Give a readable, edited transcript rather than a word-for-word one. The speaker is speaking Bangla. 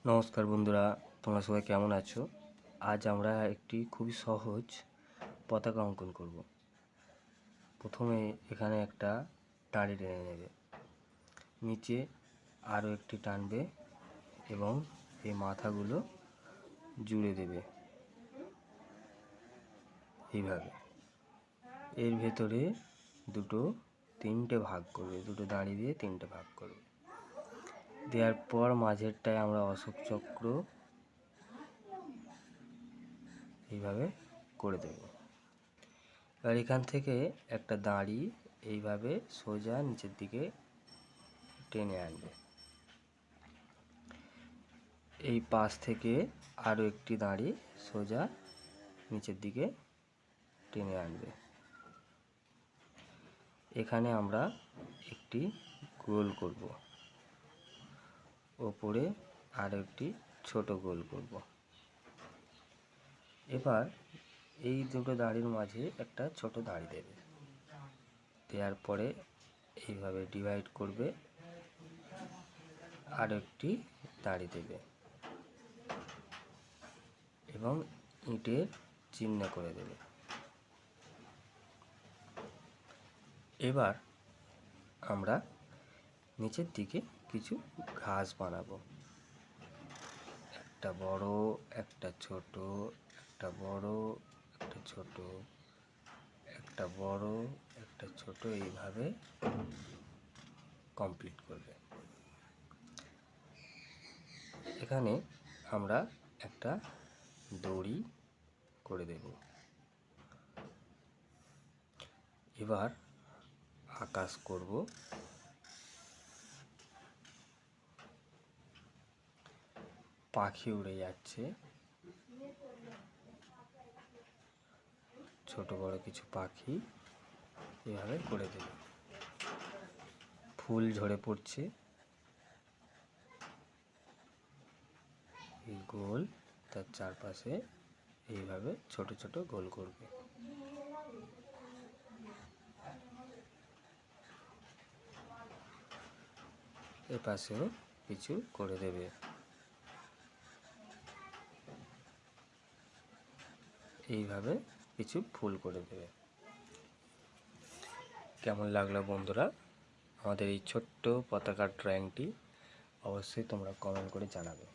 নমস্কার বন্ধুরা, তোমরা সবাই কেমন আছো? আজ আমরা একটি খুবই সহজ পতাকা অঙ্কন করব। প্রথমে এখানে একটা টালি টেনে নেবে, নিচে আরও একটি টানবে এবং এই মাথাগুলো জুড়ে দেবে এইভাবে। এর ভেতরে তিনটে ভাগ করবে, দুটো দাঁড়ি দিয়ে তিনটে ভাগ করবে। দেওয়ার পর মাঝেরটায় আমরা অশোক চক্র এইভাবে করে দেব। এবার এখান থেকে একটা দাঁড়ি এইভাবে সোজা নিচের দিকে টেনে আনবে। এই পাশ থেকে আরও একটি দাঁড়ি সোজা নিচের দিকে টেনে আনবে। এখানে আমরা একটি গোল করব, ওপরে আরও একটি ছোট গোল করব। এবার এই দুটো দাঁড়ির মাঝে একটা ছোট দাঁড়ি দেবে। দেওয়ার পরে এইভাবে ডিভাইড করবে, আরও একটি দাঁড়ি দেবে এবং ইটের চিহ্ন করে দেবে। এবার আমরা নিচের দিকে কিছু ঘাস বানাবো, একটা বড়, একটা ছোট, একটা বড়, একটা ছোট, একটা বড়, একটা ছোট, এইভাবে কমপ্লিট করবে। এখানে আমরা একটা দড়ি করে দেব। এবার আকাশ করব। পাখি উড়ে যাচ্ছে, ছোট বড় কিছু পাখি এভাবে করে দেব। ফুল ঝরে পড়ছে, এই গোল তার চারপাশে এইভাবে ছোট ছোট গোল করবে। এ পাশেও কিছু করে দেবে। এইভাবে কিছু ফুল করে দেবে। কেমন লাগলো বন্ধুরা আমাদের এই ছোট্ট পতাকার ড্রয়িংটি? অবশ্যই তোমরা কমেন্ট করে জানাবে।